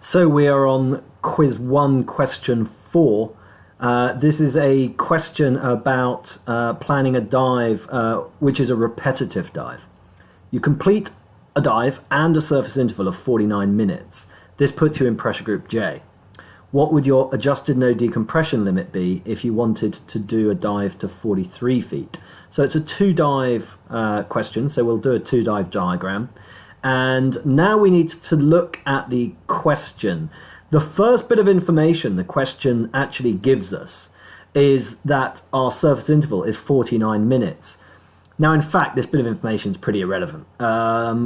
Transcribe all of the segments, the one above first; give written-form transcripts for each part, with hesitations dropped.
So we are on quiz 1, question 4. This is a question about planning a dive, which is a repetitive dive. You complete a dive and a surface interval of 49 minutes. This puts you in pressure group J. What would your adjusted no decompression limit be if you wanted to do a dive to 43 feet? So it's a 2-dive question, so we'll do a 2-dive diagram. And now we need to look at the question. The first bit of information the question actually gives us is that our surface interval is 49 minutes. Now, in fact, this bit of information is pretty irrelevant.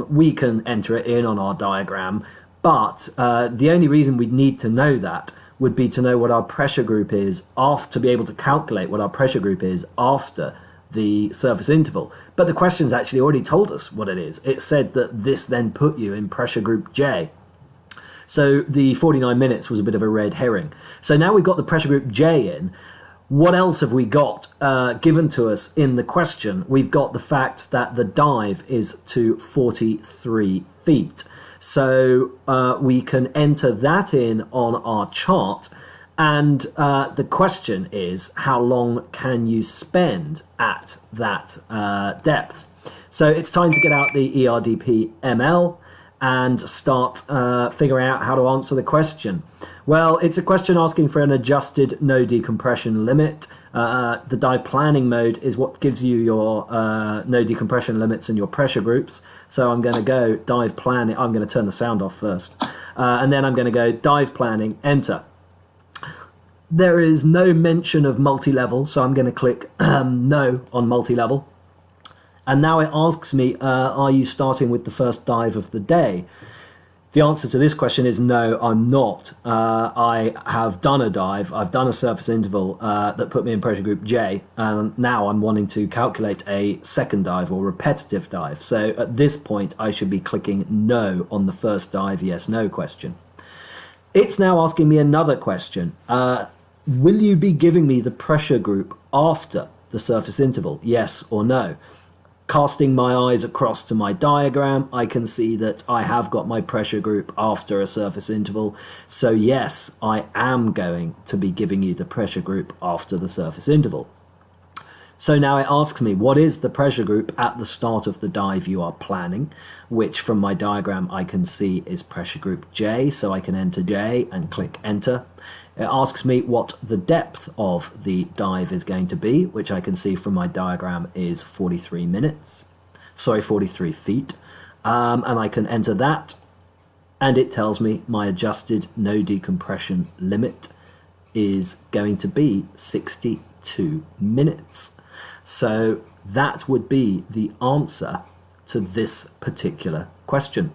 We can enter it in on our diagram, but the only reason we'd need to know that would be to know what our pressure group is, to be able to calculate what our pressure group is after the surface interval. But the question's actually already told us what it is. It said that this then put you in pressure group J. So the 49 minutes was a bit of a red herring. So now we've got the pressure group J in. What else have we got given to us in the question? We've got the fact that the dive is to 43 feet. So we can enter that in on our chart. And the question is, how long can you spend at that depth? So it's time to get out the ERDPml and start figuring out how to answer the question. Well, it's a question asking for an adjusted no decompression limit. The dive planning mode is what gives you your no decompression limits and your pressure groups. So I'm going to go dive planning. I'm going to turn the sound off first. And then I'm going to go dive planning, enter. There is no mention of multi-level, so I'm going to click no on multi-level. And now it asks me, are you starting with the first dive of the day? The answer to this question is no, I'm not. I have done a dive, I've done a surface interval that put me in pressure group J, and now I'm wanting to calculate a second dive or repetitive dive. So at this point, I should be clicking no on the first dive, yes, no question. It's now asking me another question. Will you be giving me the pressure group after the surface interval, yes or no? Casting my eyes across to my diagram, I can see that I have got my pressure group after a surface interval. So yes, I am going to be giving you the pressure group after the surface interval. So now it asks me, what is the pressure group at the start of the dive you are planning, which from my diagram I can see is pressure group J, so I can enter J and click enter. It asks me what the depth of the dive is going to be, which I can see from my diagram is 43 feet. And I can enter that, and it tells me my adjusted no decompression limit is going to be 62 minutes. So that would be the answer to this particular question.